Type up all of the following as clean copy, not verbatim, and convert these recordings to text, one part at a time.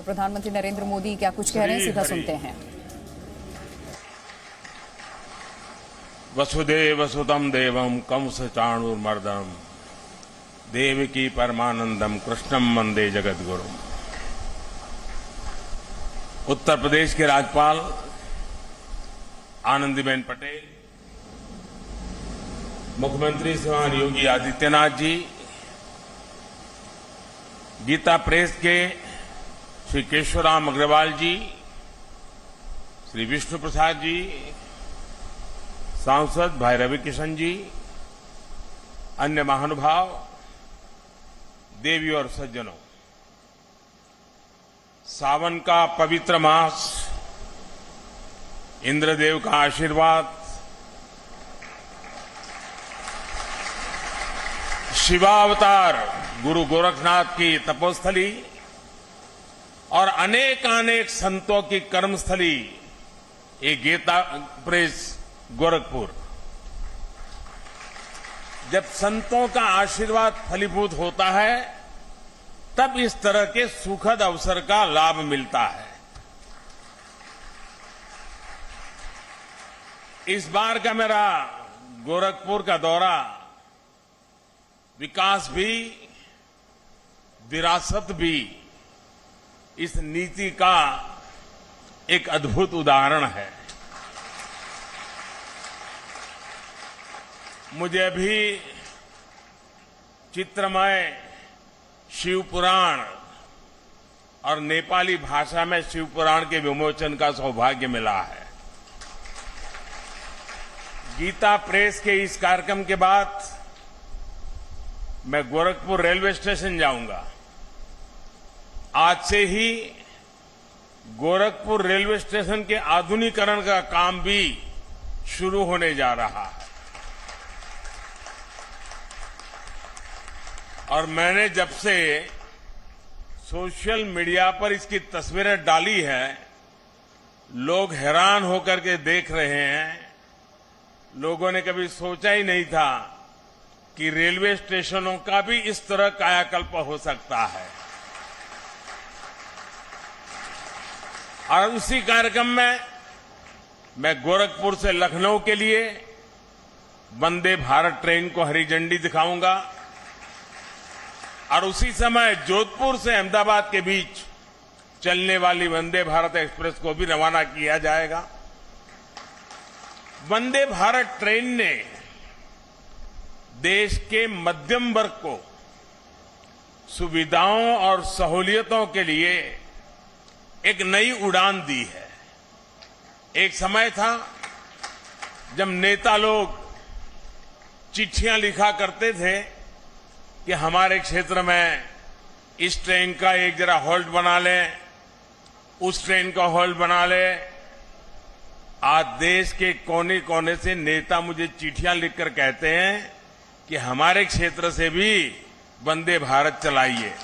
तो प्रधानमंत्री नरेंद्र मोदी क्या कुछ कह रहे हैं, सीधा सुनते हैं। वसुदेव वसुतम देवम कंस चाणूरमर्दनम देवकी परमानंदम कृष्णम वंदे जगद्गुरु। उत्तर प्रदेश के राज्यपाल आनंदीबेन पटेल, मुख्यमंत्री श्रीमान योगी आदित्यनाथ जी, गीता प्रेस के श्री केशवराम अग्रवाल जी, श्री विष्णु प्रसाद जी, सांसद भाई रवि किशन जी, अन्य महानुभाव, देवी और सज्जनों, सावन का पवित्र मास, इंद्रदेव का आशीर्वाद, शिवावतार गुरु गोरखनाथ की तपोस्थली और अनेक संतों की कर्मस्थली ये गीता प्रेस गोरखपुर। जब संतों का आशीर्वाद फलीभूत होता है तब इस तरह के सुखद अवसर का लाभ मिलता है। इस बार का मेरा गोरखपुर का दौरा विकास भी, विरासत भी, इस नीति का एक अद्भुत उदाहरण है। मुझे अभी चित्रमय शिव पुराण और नेपाली भाषा में शिव पुराण के विमोचन का सौभाग्य मिला है। गीता प्रेस के इस कार्यक्रम के बाद मैं गोरखपुर रेलवे स्टेशन जाऊंगा। आज से ही गोरखपुर रेलवे स्टेशन के आधुनिकीकरण का काम भी शुरू होने जा रहा है और मैंने जब से सोशल मीडिया पर इसकी तस्वीरें डाली है, लोग हैरान होकर के देख रहे हैं। लोगों ने कभी सोचा ही नहीं था कि रेलवे स्टेशनों का भी इस तरह कायाकल्प हो सकता है। और उसी कार्यक्रम में मैं गोरखपुर से लखनऊ के लिए वंदे भारत ट्रेन को हरी झंडी दिखाऊंगा और उसी समय जोधपुर से अहमदाबाद के बीच चलने वाली वंदे भारत एक्सप्रेस को भी रवाना किया जाएगा। वंदे भारत ट्रेन ने देश के मध्यम वर्ग को सुविधाओं और सहूलियतों के लिए एक नई उड़ान दी है। एक समय था जब नेता लोग चिट्ठियां लिखा करते थे कि हमारे क्षेत्र में इस ट्रेन का एक जरा हॉल्ट बना लें, उस ट्रेन का हॉल्ट बना लें। आज देश के कोने कोने से नेता मुझे चिट्ठियां लिखकर कहते हैं कि हमारे क्षेत्र से भी वंदे भारत चलाइए।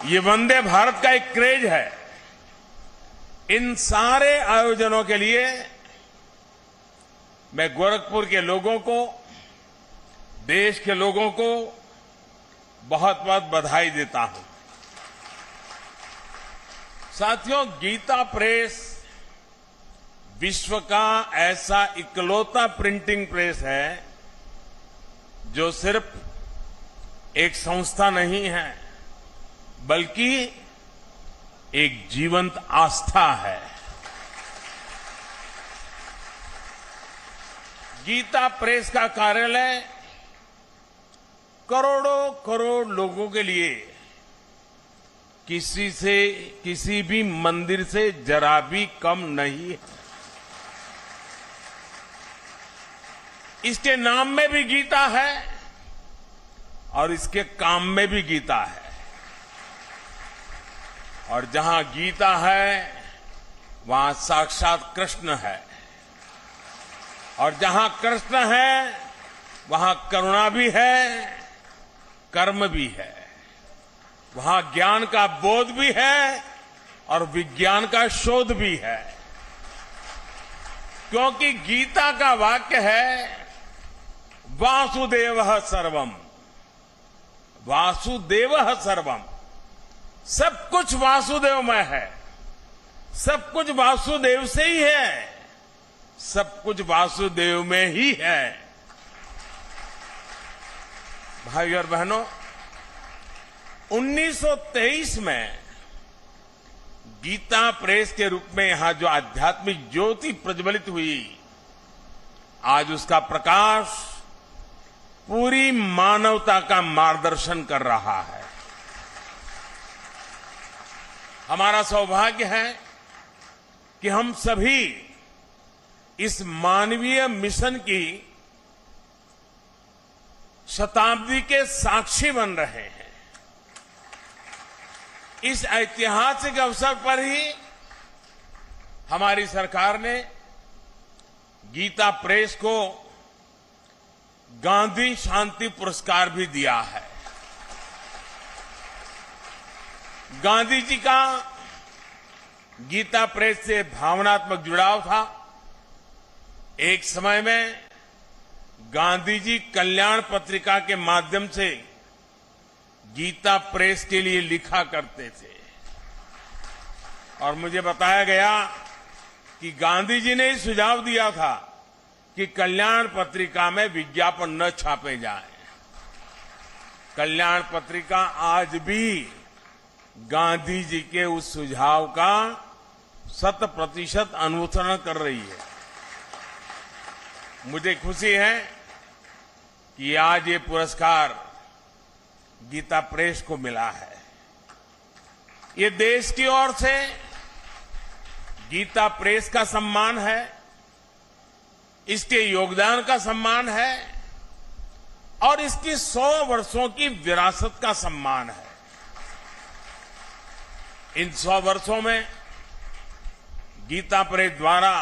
ये वंदे भारत का एक क्रेज है। इन सारे आयोजनों के लिए मैं गोरखपुर के लोगों को, देश के लोगों को बहुत बहुत बधाई देता हूं। साथियों, गीता प्रेस विश्व का ऐसा इकलौता प्रिंटिंग प्रेस है जो सिर्फ एक संस्था नहीं है बल्कि एक जीवंत आस्था है। गीता प्रेस का कार्यालय करोड़ों करोड़ लोगों के लिए किसी भी मंदिर से जरा भी कम नहीं है। इसके नाम में भी गीता है और इसके काम में भी गीता है। और जहां गीता है वहां साक्षात कृष्ण है और जहां कृष्ण है वहां करुणा भी है, कर्म भी है, वहां ज्ञान का बोध भी है और विज्ञान का शोध भी है। क्योंकि गीता का वाक्य है वासुदेवः सर्वम, वासुदेवः सर्वम, सब कुछ वासुदेवमय है, सब कुछ वासुदेव से ही है, सब कुछ वासुदेव में ही है। भाई और बहनों, 1923 में गीता प्रेस के रूप में यहां जो आध्यात्मिक ज्योति प्रज्वलित हुई, आज उसका प्रकाश पूरी मानवता का मार्गदर्शन कर रहा है। हमारा सौभाग्य है कि हम सभी इस मानवीय मिशन की शताब्दी के साक्षी बन रहे हैं। इस ऐतिहासिक अवसर पर ही हमारी सरकार ने गीता प्रेस को गांधी शांति पुरस्कार भी दिया है। गांधी जी का गीता प्रेस से भावनात्मक जुड़ाव था। एक समय में गांधी जी कल्याण पत्रिका के माध्यम से गीता प्रेस के लिए लिखा करते थे और मुझे बताया गया कि गांधी जी ने ही सुझाव दिया था कि कल्याण पत्रिका में विज्ञापन न छापे जाए। कल्याण पत्रिका आज भी गांधी जी के उस सुझाव का 100% अनुसरण कर रही है। मुझे खुशी है कि आज ये पुरस्कार गीता प्रेस को मिला है। ये देश की ओर से गीता प्रेस का सम्मान है, इसके योगदान का सम्मान है और इसकी 100 वर्षों की विरासत का सम्मान है। इन 100 वर्षों में गीता प्रेस द्वारा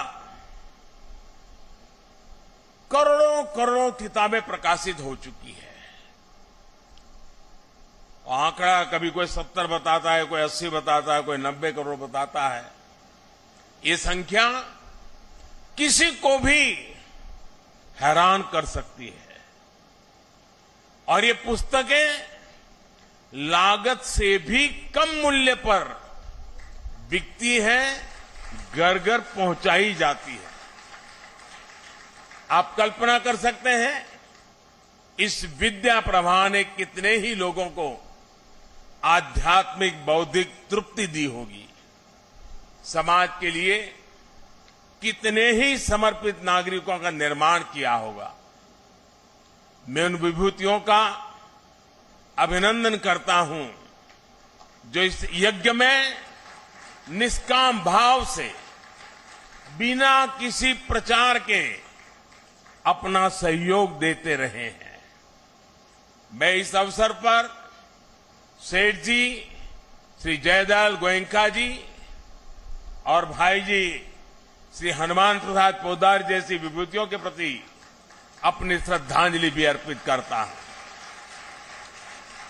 करोड़ों करोड़ों किताबें प्रकाशित हो चुकी है। आंकड़ा कभी कोई 70 बताता है, कोई 80 बताता है, कोई 90 करोड़ बताता है। ये संख्या किसी को भी हैरान कर सकती है और ये पुस्तकें लागत से भी कम मूल्य पर बिकती है, घर घर पहुंचाई जाती है। आप कल्पना कर सकते हैं इस विद्या प्रवाह ने कितने ही लोगों को आध्यात्मिक बौद्धिक तृप्ति दी होगी, समाज के लिए कितने ही समर्पित नागरिकों का निर्माण किया होगा। मैं उन विभूतियों का अभिनंदन करता हूं जो इस यज्ञ में निष्काम भाव से बिना किसी प्रचार के अपना सहयोग देते रहे हैं। मैं इस अवसर पर सेठ जी, श्री जयदयाल गोयनका जी और भाई जी श्री हनुमान प्रसाद पोद्दार जैसी विभूतियों के प्रति अपनी श्रद्धांजलि भी अर्पित करता हूं।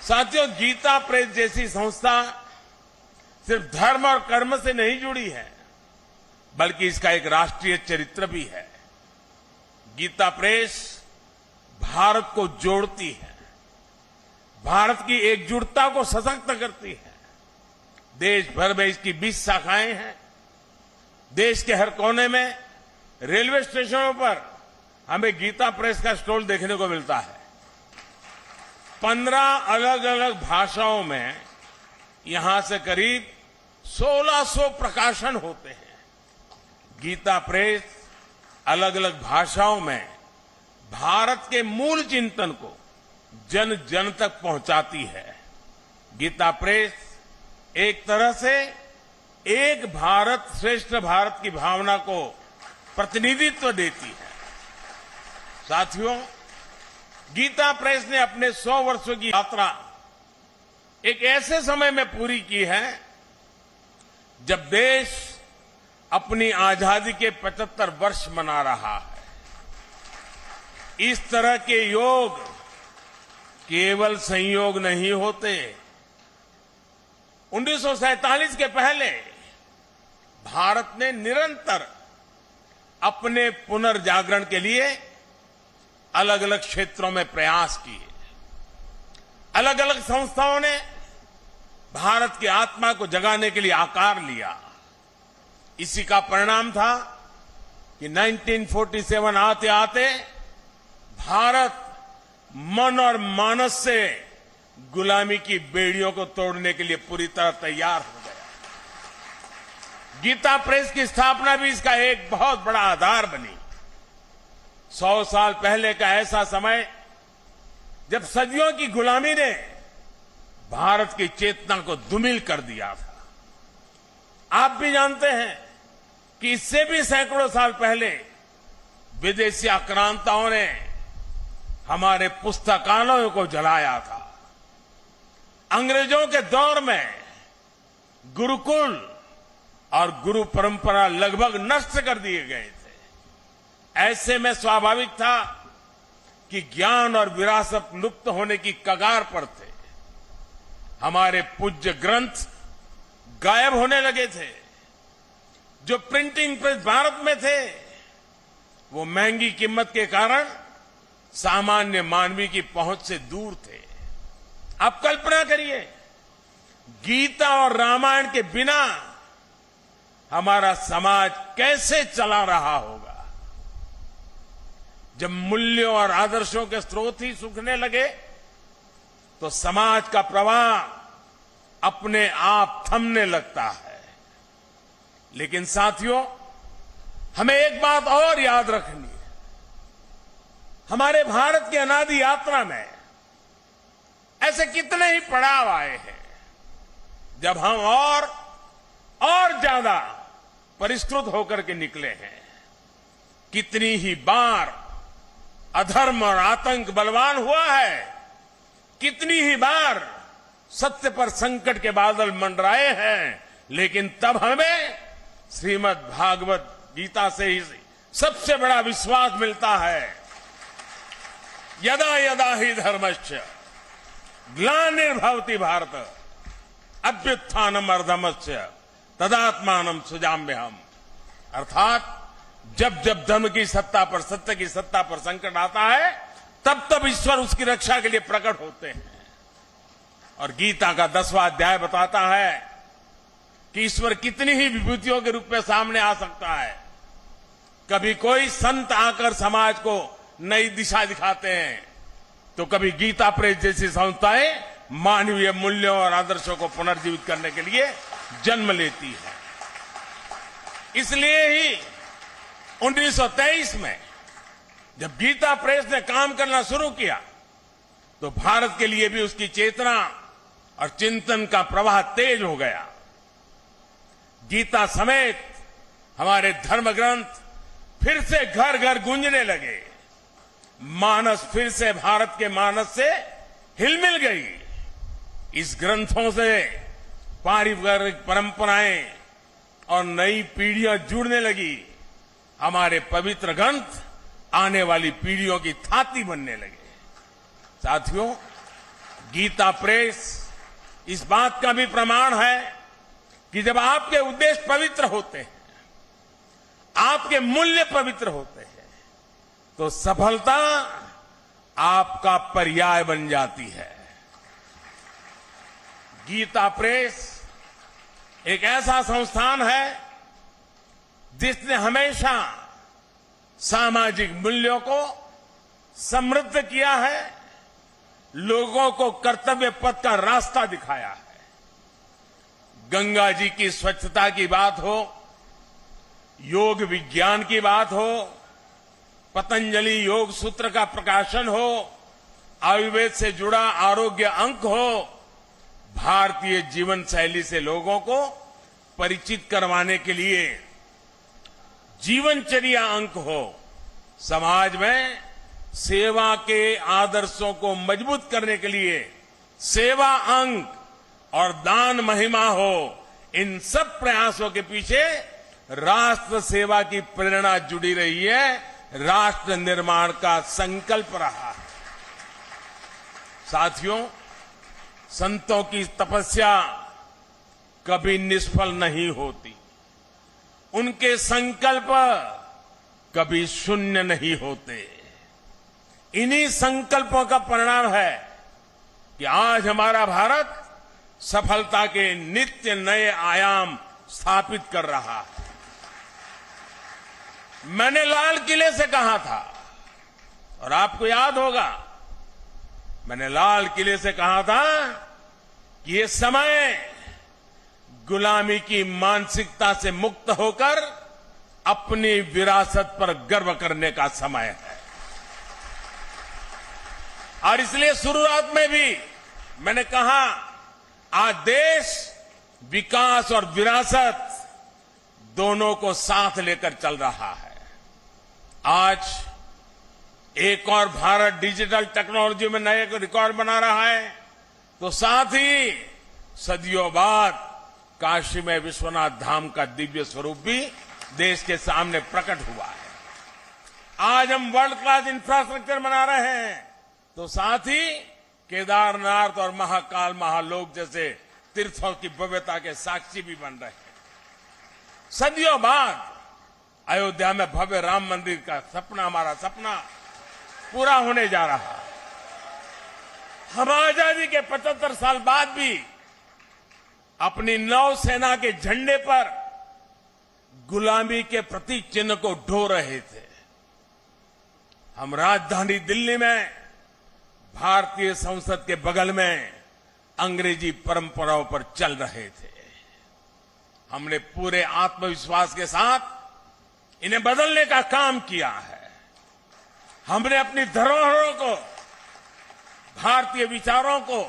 साथियों, गीता प्रेस जैसी संस्था सिर्फ धर्म और कर्म से नहीं जुड़ी है, बल्कि इसका एक राष्ट्रीय चरित्र भी है। गीता प्रेस भारत को जोड़ती है, भारत की एकजुटता को सशक्त करती है। देश भर में इसकी 20 शाखाएं हैं। देश के हर कोने में रेलवे स्टेशनों पर हमें गीता प्रेस का स्टॉल देखने को मिलता है। 15 अलग अलग भाषाओं में यहां से करीब 1600 प्रकाशन होते हैं। गीता प्रेस अलग अलग भाषाओं में भारत के मूल चिंतन को जन जन तक पहुंचाती है। गीता प्रेस एक तरह से एक भारत श्रेष्ठ भारत की भावना को प्रतिनिधित्व देती है। साथियों, गीता प्रेस ने अपने 100 वर्षों की यात्रा एक ऐसे समय में पूरी की है जब देश अपनी आजादी के 75 वर्ष मना रहा है। इस तरह के योग केवल संयोग नहीं होते। 1947 के पहले भारत ने निरंतर अपने पुनर्जागरण के लिए अलग अलग क्षेत्रों में प्रयास किए। अलग अलग संस्थाओं ने भारत की आत्मा को जगाने के लिए आकार लिया। इसी का परिणाम था कि 1947 आते आते भारत मन और मानस से गुलामी की बेड़ियों को तोड़ने के लिए पूरी तरह तैयार हो गया। गीता प्रेस की स्थापना भी इसका एक बहुत बड़ा आधार बनी। 100 साल पहले का ऐसा समय जब सदियों की गुलामी ने भारत की चेतना को धूमिल कर दिया था। आप भी जानते हैं कि इससे भी सैकड़ों साल पहले विदेशी आक्रांताओं ने हमारे पुस्तकालयों को जलाया था। अंग्रेजों के दौर में गुरुकुल और गुरु परंपरा लगभग नष्ट कर दिए गए थे। ऐसे में स्वाभाविक था कि ज्ञान और विरासत लुप्त होने की कगार पर थे। हमारे पूज्य ग्रंथ गायब होने लगे थे। जो प्रिंटिंग प्रेस भारत में थे वो महंगी कीमत के कारण सामान्य मानवी की पहुंच से दूर थे। आप कल्पना करिए, गीता और रामायण के बिना हमारा समाज कैसे चला रहा होगा। जब मूल्यों और आदर्शों के स्रोत ही सूखने लगे तो समाज का प्रवाह अपने आप थमने लगता है। लेकिन साथियों, हमें एक बात और याद रखनी है। हमारे भारत की अनादि यात्रा में ऐसे कितने ही पड़ाव आए हैं जब हम और ज्यादा परिष्कृत होकर के निकले हैं। कितनी ही बार अधर्म और आतंक बलवान हुआ है। कितनी ही बार सत्य पर संकट के बादल मंडराए हैं। लेकिन तब हमें श्रीमद् भागवत गीता से ही सबसे बड़ा विश्वास मिलता है। यदा यदा ही धर्मस्य ग्लानिर्भवति भारत अभ्युत्थानम अर्धमस्य तदात्मानम सुजाम्यहम। अर्थात जब जब धर्म की सत्ता पर, सत्य की सत्ता पर संकट आता है तब तब ईश्वर उसकी रक्षा के लिए प्रकट होते हैं। और गीता का 10वां अध्याय बताता है कि ईश्वर कितनी ही विभूतियों के रूप में सामने आ सकता है। कभी कोई संत आकर समाज को नई दिशा दिखाते हैं तो कभी गीता प्रेस जैसी संस्थाएं मानवीय मूल्यों और आदर्शों को पुनर्जीवित करने के लिए जन्म लेती है। इसलिए ही 1923 में जब गीता प्रेस ने काम करना शुरू किया तो भारत के लिए भी उसकी चेतना और चिंतन का प्रवाह तेज हो गया। गीता समेत हमारे धर्म ग्रंथ फिर से घर घर गूंजने लगे। मानस फिर से भारत के मानस से हिलमिल गई। इस ग्रंथों से पारिवारिक परंपराएं और नई पीढ़ियां जुड़ने लगी। हमारे पवित्र ग्रंथ आने वाली पीढ़ियों की थाती बनने लगे। साथियों, गीता प्रेस इस बात का भी प्रमाण है कि जब आपके उद्देश्य पवित्र होते हैं, आपके मूल्य पवित्र होते हैं, तो सफलता आपका पर्याय बन जाती है। गीता प्रेस एक ऐसा संस्थान है जिसने हमेशा सामाजिक मूल्यों को समृद्ध किया है, लोगों को कर्तव्य पथ का रास्ता दिखाया है। गंगा जी की स्वच्छता की बात हो, योग विज्ञान की बात हो, पतंजलि योग सूत्र का प्रकाशन हो, आयुर्वेद से जुड़ा आरोग्य अंक हो, भारतीय जीवन शैली से लोगों को परिचित करवाने के लिए जीवनचर्या अंक हो, समाज में सेवा के आदर्शों को मजबूत करने के लिए सेवा अंक और दान महिमा हो, इन सब प्रयासों के पीछे राष्ट्र सेवा की प्रेरणा जुड़ी रही है, राष्ट्र निर्माण का संकल्प रहा है। साथियों, संतों की तपस्या कभी निष्फल नहीं होती, उनके संकल्प कभी शून्य नहीं होते। इन्हीं संकल्पों का परिणाम है कि आज हमारा भारत सफलता के नित्य नए आयाम स्थापित कर रहा है। मैंने लाल किले से कहा था, और आपको याद होगा, मैंने लाल किले से कहा था कि ये समय गुलामी की मानसिकता से मुक्त होकर अपनी विरासत पर गर्व करने का समय है। और इसलिए शुरुआत में भी मैंने कहा, आज देश विकास और विरासत दोनों को साथ लेकर चल रहा है। आज एक और भारत डिजिटल टेक्नोलॉजी में नए रिकॉर्ड बना रहा है, तो साथ ही सदियों बाद काशी में विश्वनाथ धाम का दिव्य स्वरूप भी देश के सामने प्रकट हुआ है। आज हम वर्ल्ड क्लास इंफ्रास्ट्रक्चर बना रहे हैं, तो साथ ही केदारनाथ और महाकाल महालोक जैसे तीर्थों की भव्यता के साक्षी भी बन रहे हैं। सदियों बाद अयोध्या में भव्य राम मंदिर का सपना, हमारा सपना पूरा होने जा रहा है। हम आजादी के 75 साल बाद भी अपनी नौसेना के झंडे पर गुलामी के प्रतीक चिन्ह को ढो रहे थे। हम राजधानी दिल्ली में भारतीय संसद के बगल में अंग्रेजी परंपराओं पर चल रहे थे। हमने पूरे आत्मविश्वास के साथ इन्हें बदलने का काम किया है। हमने अपनी धरोहरों को, भारतीय विचारों को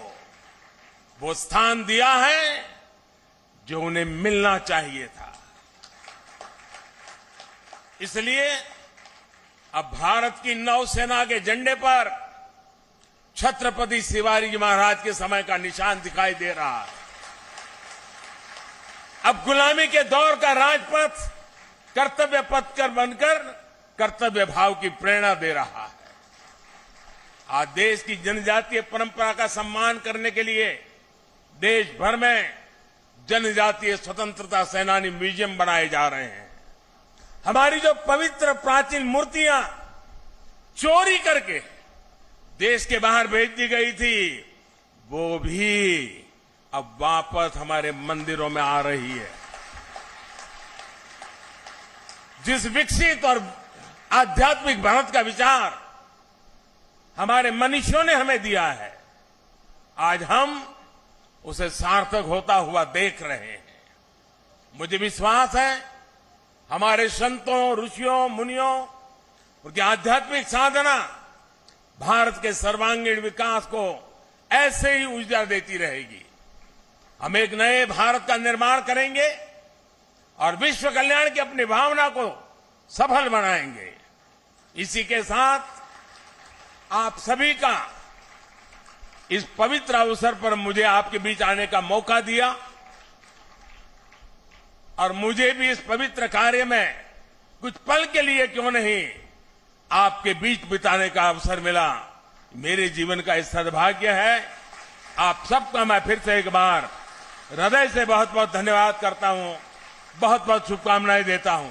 वो स्थान दिया है जो उन्हें मिलना चाहिए था। इसलिए अब भारत की नौसेना के झंडे पर छत्रपति शिवाजी महाराज के समय का निशान दिखाई दे रहा है। अब गुलामी के दौर का राजपथ कर्तव्य पथ कर बनकर कर्तव्य भाव की प्रेरणा दे रहा है। आज देश की जनजातीय परंपरा का सम्मान करने के लिए देश भर में जनजातीय स्वतंत्रता सेनानी म्यूजियम बनाए जा रहे हैं। हमारी जो पवित्र प्राचीन मूर्तियां चोरी करके देश के बाहर भेज दी गई थी, वो भी अब वापस हमारे मंदिरों में आ रही है। जिस विकसित और आध्यात्मिक भारत का विचार हमारे मनीषियों ने हमें दिया है, आज हम उसे सार्थक होता हुआ देख रहे हैं। मुझे विश्वास है हमारे संतों, ऋषियों, मुनियों, उनकी आध्यात्मिक साधना भारत के सर्वांगीण विकास को ऐसे ही ऊर्जा देती रहेगी। हम एक नए भारत का निर्माण करेंगे और विश्व कल्याण की अपनी भावना को सफल बनाएंगे। इसी के साथ आप सभी का इस पवित्र अवसर पर मुझे आपके बीच आने का मौका दिया, और मुझे भी इस पवित्र कार्य में कुछ पल के लिए क्यों नहीं आपके बीच बिताने का अवसर मिला। मेरे जीवन का इस सद्भाग्य है। आप सबका मैं फिर से एक बार हृदय से बहुत बहुत धन्यवाद करता हूं, बहुत बहुत शुभकामनाएं देता हूं।